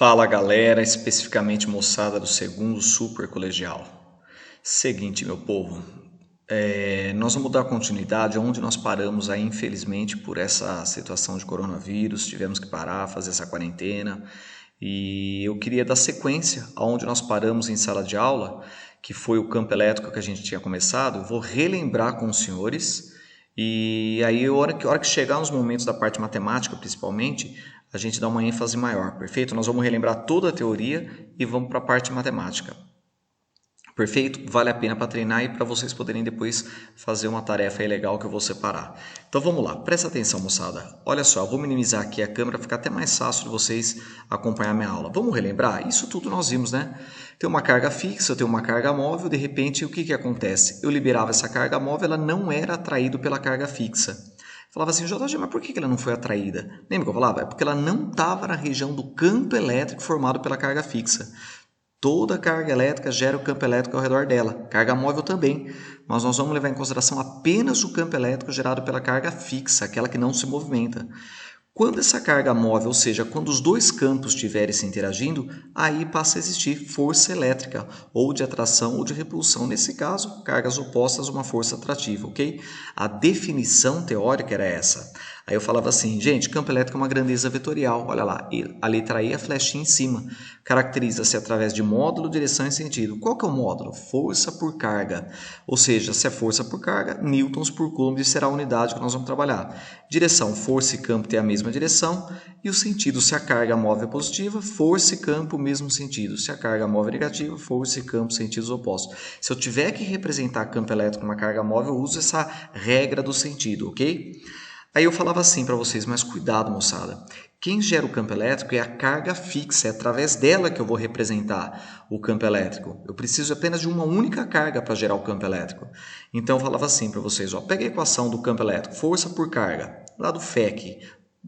Fala galera, especificamente moçada do segundo super colegial. Seguinte, meu povo, nós vamos dar continuidade onde nós paramos aí, infelizmente, por essa situação de coronavírus, tivemos que parar, fazer essa quarentena. E eu queria dar sequência aonde nós paramos em sala de aula, que foi o campo elétrico que a gente tinha começado. Eu vou relembrar com os senhores e aí, a hora que chegar nos momentos da parte matemática, principalmente, a gente dá uma ênfase maior, perfeito? Nós vamos relembrar toda a teoria e vamos para a parte matemática. Perfeito? Vale a pena para treinar e para vocês poderem depois fazer uma tarefa aí legal que eu vou separar. Então vamos lá, presta atenção, moçada. Olha só, eu vou minimizar aqui a câmera, fica até mais fácil de vocês acompanhar minha aula. Vamos relembrar? Isso tudo nós vimos, né? Tem uma carga fixa, eu tenho uma carga móvel, de repente o que acontece? Eu liberava essa carga móvel, ela não era atraída pela carga fixa. Falava assim, JG, mas por que ela não foi atraída? Lembra que eu falava? É porque ela não estava na região do campo elétrico formado pela carga fixa. Toda carga elétrica gera o campo elétrico ao redor dela, carga móvel também, mas nós vamos levar em consideração apenas o campo elétrico gerado pela carga fixa, aquela que não se movimenta. Quando essa carga móvel, ou seja, quando os dois campos estiverem se interagindo, aí passa a existir força elétrica, ou de atração ou de repulsão. Nesse caso, cargas opostas, uma força atrativa, ok? A definição teórica era essa. Aí eu falava assim, gente, campo elétrico é uma grandeza vetorial, olha lá, a letra E, a flechinha em cima, caracteriza-se através de módulo, direção e sentido. Qual que é o módulo? Força por carga, ou seja, se é força por carga, newtons por coulomb será a unidade que nós vamos trabalhar. Direção, força e campo têm a mesma direção, e o sentido, se a carga móvel é positiva, força e campo, mesmo sentido. Se a carga móvel é negativa, força e campo, sentidos opostos. Se eu tiver que representar campo elétrico numa carga móvel, eu uso essa regra do sentido, ok? Aí eu falava assim para vocês, mas cuidado, moçada. Quem gera o campo elétrico é a carga fixa, é através dela que eu vou representar o campo elétrico. Eu preciso apenas de uma única carga para gerar o campo elétrico. Então eu falava assim para vocês, ó, pega a equação do campo elétrico, força por carga, lá do FEC.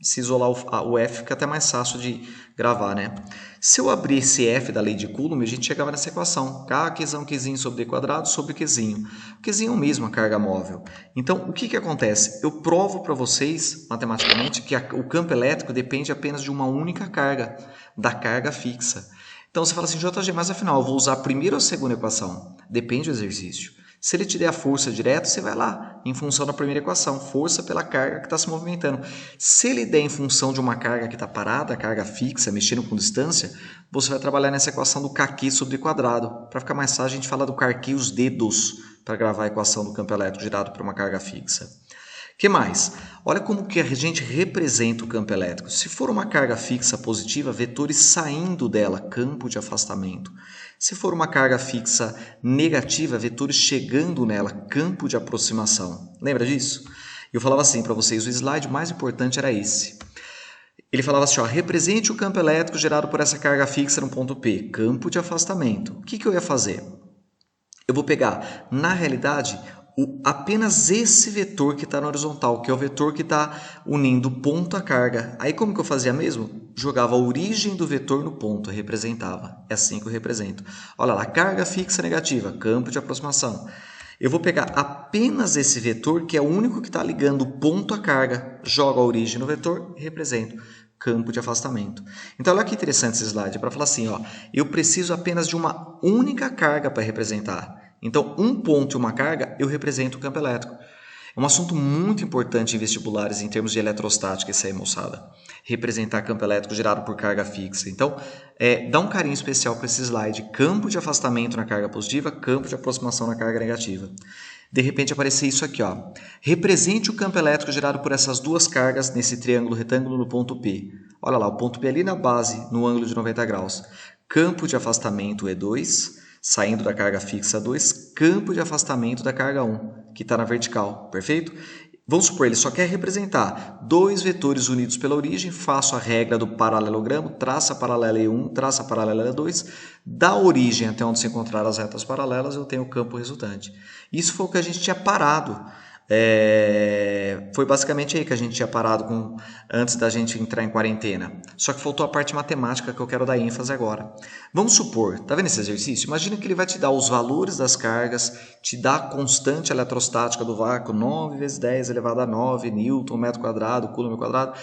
Se isolar o F fica até mais fácil de gravar, né? Se eu abrir esse F da lei de Coulomb, a gente chegava nessa equação. K, Qzinho sobre D quadrado sobre Qzinho. Qzinho é o mesmo, a carga móvel. Então, o que acontece? Eu provo para vocês, matematicamente, que o campo elétrico depende apenas de uma única carga, da carga fixa. Então, você fala assim, JG, mas afinal, eu vou usar a primeira ou a segunda equação? Depende do exercício. Se ele te der a força direto, você vai lá, em função da primeira equação, força pela carga que está se movimentando. Se ele der em função de uma carga que está parada, a carga fixa, mexendo com distância, você vai trabalhar nessa equação do kq sobre quadrado. Para ficar mais fácil, a gente fala do kq os dedos, para gravar a equação do campo elétrico gerado por uma carga fixa. O que mais? Olha como que a gente representa o campo elétrico. Se for uma carga fixa positiva, vetores saindo dela, campo de afastamento. Se for uma carga fixa negativa, vetores chegando nela, campo de aproximação. Lembra disso? Eu falava assim para vocês, o slide mais importante era esse. Ele falava assim, ó, represente o campo elétrico gerado por essa carga fixa no ponto P, campo de afastamento. O que eu ia fazer? Eu vou pegar, na realidade, apenas esse vetor que está na horizontal, que é o vetor que está unindo o ponto à carga. Aí como que eu fazia mesmo? Jogava a origem do vetor no ponto, representava. É assim que eu represento. Olha lá, carga fixa negativa, campo de aproximação. Eu vou pegar apenas esse vetor, que é o único que está ligando o ponto à carga, jogo a origem no vetor e represento. Campo de afastamento. Então, olha que interessante esse slide, para falar assim, ó, eu preciso apenas de uma única carga para representar. Então, um ponto e uma carga, eu represento o campo elétrico. É um assunto muito importante em vestibulares em termos de eletrostática, isso aí, moçada. Representar campo elétrico gerado por carga fixa. Então, dá um carinho especial para esse slide. Campo de afastamento na carga positiva, campo de aproximação na carga negativa. De repente aparecer isso aqui, ó. Represente o campo elétrico gerado por essas duas cargas nesse triângulo retângulo no ponto P. Olha lá, o ponto P ali na base, no ângulo de 90 graus. Campo de afastamento E2, saindo da carga fixa 2, campo de afastamento da carga 1, que está na vertical, perfeito? Vamos supor, ele só quer representar dois vetores unidos pela origem, faço a regra do paralelogramo, traça a paralela E1, traça a paralela E2, da origem até onde se encontrar as retas paralelas, eu tenho o campo resultante. Isso foi o que a gente tinha parado. Foi basicamente aí que a gente tinha parado antes da gente entrar em quarentena. Só que faltou a parte matemática que eu quero dar ênfase agora. Vamos supor, tá vendo esse exercício? Imagina que ele vai te dar os valores das cargas, te dá a constante eletrostática do vácuo, 9 vezes 10 elevado a 9 newton, metro quadrado, coulomb quadrado.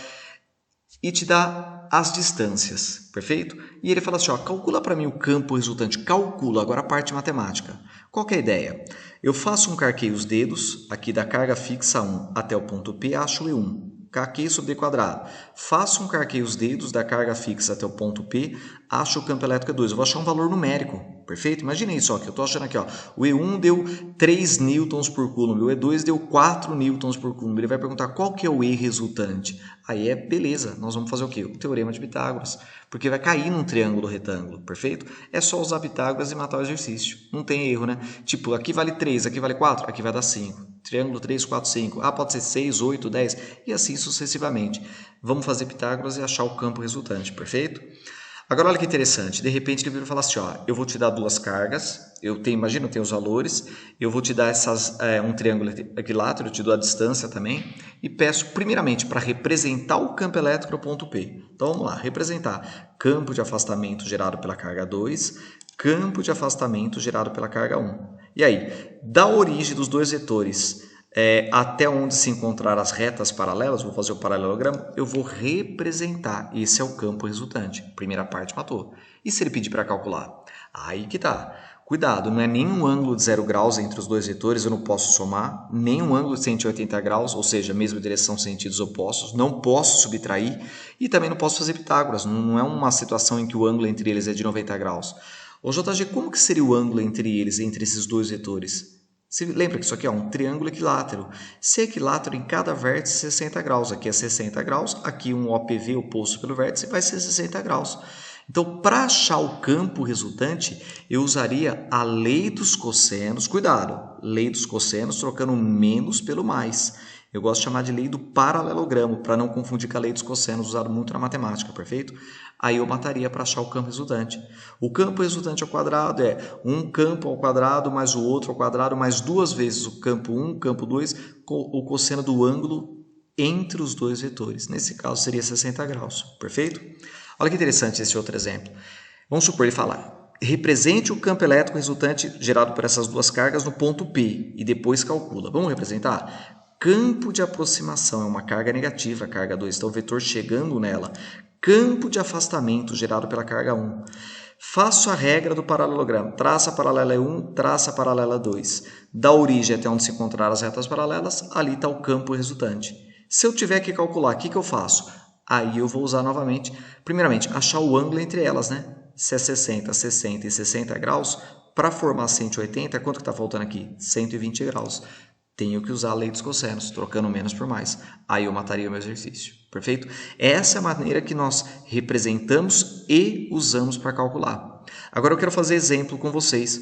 e te dá as distâncias, perfeito? E ele fala assim, ó, calcula para mim o campo resultante, calcula, agora a parte matemática. Qual que é a ideia? Eu faço um carqueio os dedos, aqui da carga fixa 1 até o ponto P, acho o E1. K sobre D quadrado. Faço um carqueio os dedos da carga fixa até o ponto P, acho o campo elétrico E2. Eu vou achar um valor numérico, perfeito? Imaginem só que eu estou achando aqui, ó, o E1 deu 3 newtons por coulomb, o E2 deu 4 newtons por coulomb. Ele vai perguntar qual que é o E resultante. Aí é beleza, nós vamos fazer o quê? O teorema de Pitágoras, porque vai cair num triângulo retângulo, perfeito? É só usar Pitágoras e matar o exercício. Não tem erro, né? Tipo, aqui vale 3, aqui vale 4, aqui vai dar 5. Triângulo 3, 4, 5. Ah, pode ser 6, 8, 10 e assim sucessivamente. Vamos fazer Pitágoras e achar o campo resultante, perfeito? Agora olha que interessante, de repente ele vira e fala assim, ó, eu vou te dar duas cargas, imagina, eu tenho os valores, eu vou te dar um triângulo equilátero, eu te dou a distância também, e peço primeiramente para representar o campo elétrico no ponto P. Então vamos lá, representar campo de afastamento gerado pela carga 2, campo de afastamento gerado pela carga 1. E aí, da origem dos dois vetores até onde se encontrar as retas paralelas, vou fazer o paralelogramo, eu vou representar. Esse é o campo resultante. Primeira parte matou. E se ele pedir para calcular? Aí que tá. Cuidado, não é nenhum ângulo de 0 graus entre os dois vetores, eu não posso somar, nenhum ângulo de 180 graus, ou seja, mesma direção, sentidos opostos, não posso subtrair e também não posso fazer Pitágoras, não é uma situação em que o ângulo entre eles é de 90 graus. Ô JG, como que seria o ângulo entre eles, entre esses dois vetores? Você lembra que isso aqui é um triângulo equilátero. Se é equilátero em cada vértice 60 graus, aqui é 60 graus, aqui um OPV oposto pelo vértice vai ser 60 graus. Então, para achar o campo resultante, eu usaria a lei dos cossenos, cuidado, lei dos cossenos trocando menos pelo mais. Eu gosto de chamar de lei do paralelogramo, para não confundir com a lei dos cossenos, usado muito na matemática, perfeito? Aí eu mataria para achar o campo resultante. O campo resultante ao quadrado é um campo ao quadrado mais o outro ao quadrado mais duas vezes o campo 1, campo 2, o cosseno do ângulo entre os dois vetores. Nesse caso seria 60 graus, perfeito? Olha que interessante esse outro exemplo. Vamos supor ele falar, represente o campo elétrico resultante gerado por essas duas cargas no ponto P e depois calcula. Vamos representar? Campo de aproximação é uma carga negativa, a carga 2, então o vetor chegando nela. Campo de afastamento gerado pela carga 1. Faço a regra do paralelogramo. Traça a paralela 1, traça a paralela 2. Da origem até onde se encontrar as retas paralelas, ali está o campo resultante. Se eu tiver que calcular, o que eu faço? Aí eu vou usar novamente, primeiramente, achar o ângulo entre elas, né? Se é 60, 60 e 60 graus, para formar 180, quanto que está faltando aqui? 120 graus. Tenho que usar a lei dos cossenos, trocando menos por mais. Aí eu mataria o meu exercício. Perfeito? Essa é a maneira que nós representamos e usamos para calcular. Agora eu quero fazer exemplo com vocês.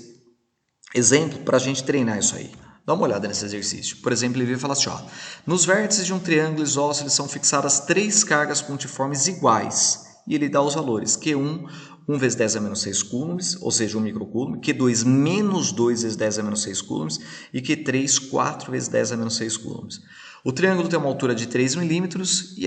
Exemplo para a gente treinar isso aí. Dá uma olhada nesse exercício. Por exemplo, ele vai falar assim, ó, nos vértices de um triângulo isósceles são fixadas 3 cargas pontiformes iguais. E ele dá os valores. Q1, 1 vezes 10 a menos 6 coulombs, ou seja, 1 microcoulomb. Q2, menos 2 vezes 10 a menos 6 coulombs. E Q3, 4 vezes 10 a menos 6 coulombs. O triângulo tem uma altura de 3 milímetros e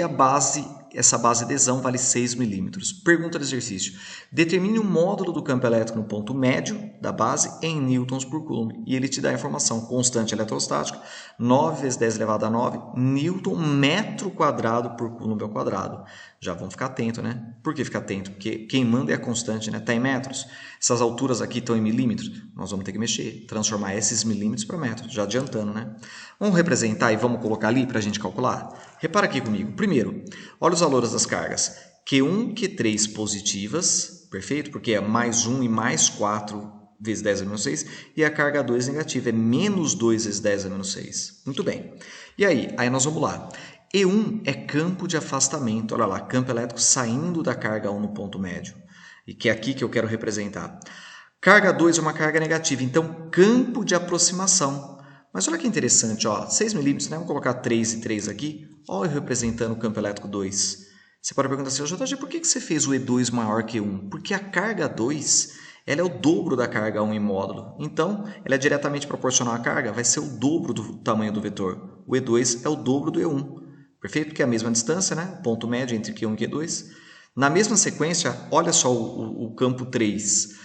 essa base adesão vale 6 milímetros. Pergunta do exercício. Determine o módulo do campo elétrico no ponto médio da base em newtons por coulomb. E ele te dá a informação constante eletrostática, 9 vezes 10 elevado a 9, newton metro quadrado por coulomb ao quadrado. Já vão ficar atento, né? Por que ficar atento? Porque quem manda é a constante, né? Está em metros. Essas alturas aqui estão em milímetros. Nós vamos ter que mexer, transformar esses milímetros para metros, já adiantando, né? Vamos representar e vamos colocar ali para a gente calcular? Repara aqui comigo. Primeiro, olha os valores das cargas. Q1, Q3 positivas, perfeito? Porque é mais 1 e mais 4 vezes 10 a menos 6. E a carga 2 negativa, é menos 2 vezes 10 a menos 6. Muito bem. E aí nós vamos lá. E1 é campo de afastamento. Olha lá, campo elétrico saindo da carga 1 no ponto médio. E que é aqui que eu quero representar. Carga 2 é uma carga negativa, então campo de aproximação. Mas olha que interessante, ó, 6 milímetros, né? Vamos colocar 3 e 3 aqui. Olha eu representando o campo elétrico 2. Você pode perguntar assim, JG, por que você fez o E2 maior que 1? Porque a carga 2 ela é o dobro da carga 1 em módulo. Então, ela é diretamente proporcional à carga, vai ser o dobro do tamanho do vetor. O E2 é o dobro do E1. Perfeito? Porque é a mesma distância, né? Ponto médio entre Q1 e Q2. Na mesma sequência, olha só o campo 3.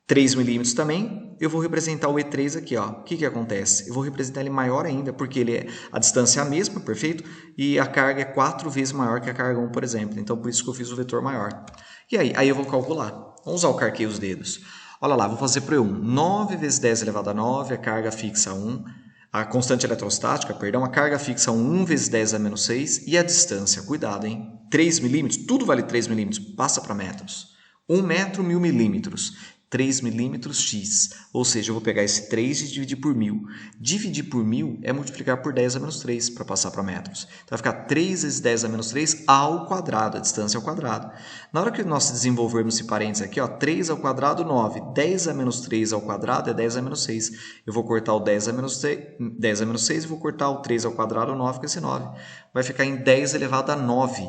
3 milímetros também, eu vou representar o E3 aqui, ó. O que acontece? Eu vou representar ele maior ainda, porque a distância é a mesma, perfeito? E a carga é 4 vezes maior que a carga 1, por exemplo. Então, por isso que eu fiz o vetor maior. E aí eu vou calcular. Vamos usar o carqueio os dedos. Olha lá, vou fazer para E1. 9 vezes 10 elevado a 9, a carga fixa 1. A constante eletrostática, perdão, a carga fixa 1 vezes 10 a menos 6. E a distância, cuidado, hein? 3 milímetros, tudo vale 3 milímetros, passa para metros. 1 metro, 1000 milímetros. 3 milímetros x, ou seja, eu vou pegar esse 3 e dividir por 1000. Dividir por 1000 é multiplicar por 10 a menos 3 para passar para metros. Então vai ficar 3 vezes 10 a menos 3 ao quadrado, a distância ao quadrado. Na hora que nós desenvolvermos esse parênteses aqui, ó, 3 ao quadrado, 9. 10 a menos 3 ao quadrado é 10 a menos 6. Eu vou cortar o 10 a menos 6 e vou cortar o 3 ao quadrado, 9 com esse 9. Vai ficar em 10 elevado a 9.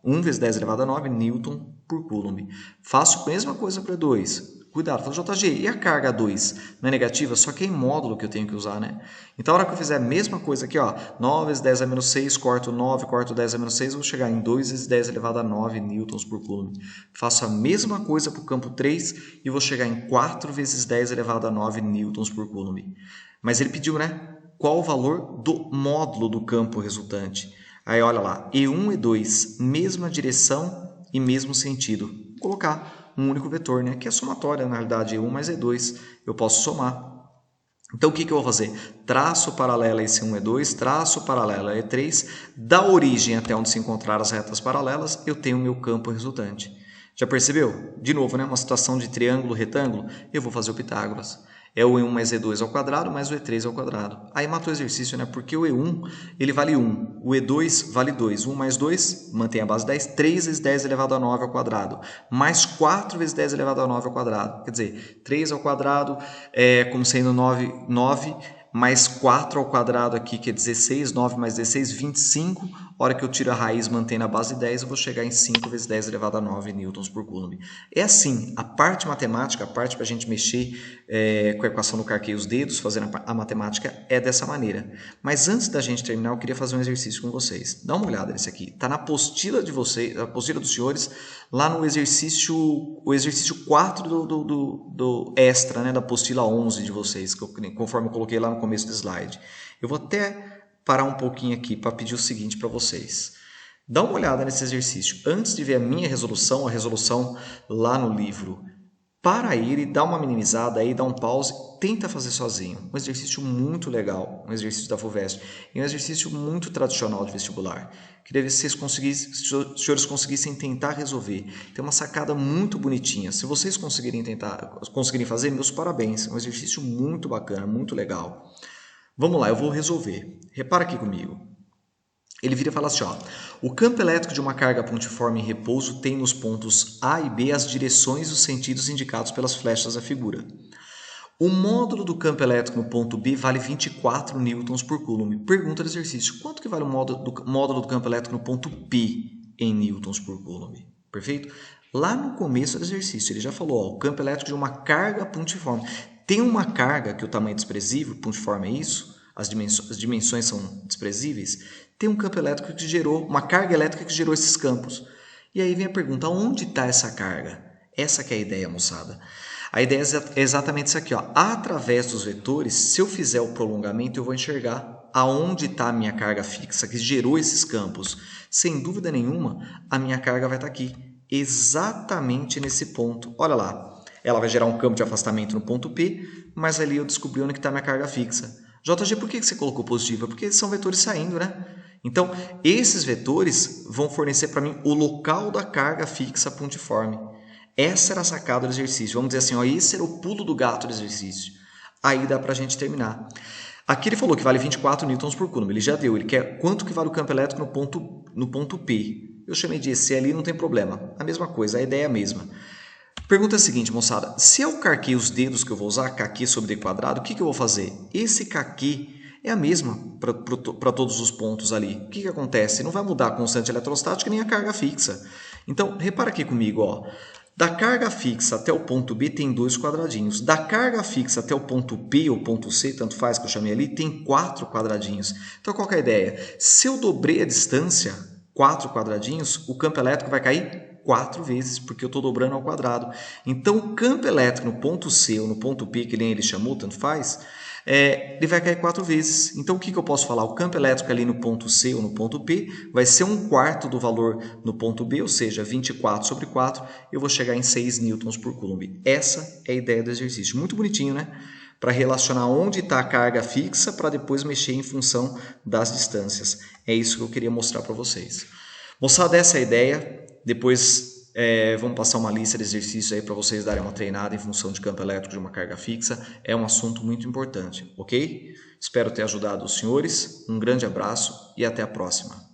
1 vezes 10 elevado a 9, Newton por Coulomb. Faço a mesma coisa para 2. Cuidado, fala, JG, e a carga 2? Não é negativa, só que é em módulo que eu tenho que usar, né? Então, a hora que eu fizer a mesma coisa aqui, ó, 9 vezes 10 a menos 6, corto 9, corto 10 a menos 6, eu vou chegar em 2 vezes 10 elevado a 9 newtons por Coulomb. Faço a mesma coisa para o campo 3 e vou chegar em 4 vezes 10 elevado a 9 newtons por Coulomb. Mas ele pediu, né? Qual o valor do módulo do campo resultante? Aí, olha lá, E1 e E2, mesma direção e mesmo sentido. Vou colocar um único vetor, né? Que é somatória, na realidade, E1 mais E2. Eu posso somar. Então, o que eu vou fazer? Traço paralelo a esse 1 E2, traço paralelo a E3, da origem até onde se encontrar as retas paralelas, eu tenho o meu campo resultante. Já percebeu? De novo, né? Uma situação de triângulo, retângulo, eu vou fazer o Pitágoras. É o E1 mais E2 ao quadrado mais o E3 ao quadrado. Aí matou o exercício, né? Porque o E1 ele vale 1, o E2 vale 2. 1 mais 2, mantém a base 10, 3 vezes 10 elevado a 9 ao quadrado, mais 4 vezes 10 elevado a 9 ao quadrado. Quer dizer, 3 ao quadrado é como sendo 9, mais 4 ao quadrado aqui, que é 16, 9 mais 16, 25. A hora que eu tiro a raiz mantendo a base 10, eu vou chegar em 5 vezes 10 elevado a 9 newtons por Coulomb. É assim, a parte matemática, a parte para a gente mexer com a equação do carqueio os dedos, fazendo a matemática, é dessa maneira. Mas antes da gente terminar, eu queria fazer um exercício com vocês. Dá uma olhada nesse aqui. Está na apostila de vocês, a apostila dos senhores, lá no exercício 4 do extra, né, da apostila 11 de vocês, conforme eu coloquei lá no começo do slide. Eu vou até parar um pouquinho aqui para pedir o seguinte para vocês. Dá uma olhada nesse exercício. Antes de ver a minha resolução, a resolução lá no livro, para ele, dá uma minimizada aí, dá um pause, tenta fazer sozinho. Um exercício muito legal, um exercício da FUVEST, e um exercício muito tradicional de vestibular. Queria ver se os senhores conseguissem tentar resolver. Tem uma sacada muito bonitinha. Se vocês conseguirem fazer, meus parabéns. É um exercício muito bacana, muito legal. Vamos lá, eu vou resolver. Repara aqui comigo. Ele vira e fala assim, ó, o campo elétrico de uma carga pontiforme em repouso tem nos pontos A e B as direções e os sentidos indicados pelas flechas da figura. O módulo do campo elétrico no ponto B vale 24 newtons por Coulomb. Pergunta do exercício, quanto que vale o módulo do campo elétrico no ponto P em newtons por Coulomb? Perfeito? Lá no começo do exercício, ele já falou, ó, o campo elétrico de uma carga pontiforme. Tem uma carga que o tamanho é desprezível, pontiforme é isso? As dimensões são desprezíveis, tem um campo elétrico que gerou, uma carga elétrica que gerou esses campos. E aí vem a pergunta, onde está essa carga? Essa que é a ideia, moçada. A ideia é exatamente isso aqui, ó. Através dos vetores, se eu fizer o prolongamento, eu vou enxergar aonde está a minha carga fixa, que gerou esses campos. Sem dúvida nenhuma, a minha carga vai estar aqui, exatamente nesse ponto. Olha lá, ela vai gerar um campo de afastamento no ponto P, mas ali eu descobri onde está a minha carga fixa. JG, por que você colocou positiva? Porque são vetores saindo, né? Então, esses vetores vão fornecer para mim o local da carga fixa pontiforme. Essa era a sacada do exercício. Vamos dizer assim, ó, esse era o pulo do gato do exercício. Aí dá para a gente terminar. Aqui ele falou que vale 24 newtons por Coulomb. Ele já deu. Ele quer quanto que vale o campo elétrico no ponto P. Eu chamei de EC ali, não tem problema. A mesma coisa, a ideia é a mesma. Pergunta é a seguinte, moçada. Se eu carquei os dedos que eu vou usar, kq sobre d quadrado, o que eu vou fazer? Esse kq é a mesma para todos os pontos ali. O que acontece? Não vai mudar a constante eletrostática nem a carga fixa. Então, repara aqui comigo, ó. Da carga fixa até o ponto B tem 2 quadradinhos. Da carga fixa até o ponto P ou ponto C, tanto faz que eu chamei ali, tem 4 quadradinhos. Então, qual que é a ideia? Se eu dobrei a distância, 4 quadradinhos, o campo elétrico vai cair 4 vezes, porque eu estou dobrando ao quadrado. Então, o campo elétrico no ponto C ou no ponto P, que nem ele chamou, tanto faz, ele vai cair 4 vezes. Então, o que eu posso falar? O campo elétrico ali no ponto C ou no ponto P vai ser 1/4 do valor no ponto B, ou seja, 24 sobre 4, eu vou chegar em 6 newtons por coulomb. Essa é a ideia do exercício. Muito bonitinho, né? Para relacionar onde está a carga fixa para depois mexer em função das distâncias. É isso que eu queria mostrar para vocês. Moçada, essa é a ideia. Depois vamos passar uma lista de exercícios aí para vocês darem uma treinada em função de campo elétrico de uma carga fixa. É um assunto muito importante, ok? Espero ter ajudado os senhores. Um grande abraço e até a próxima.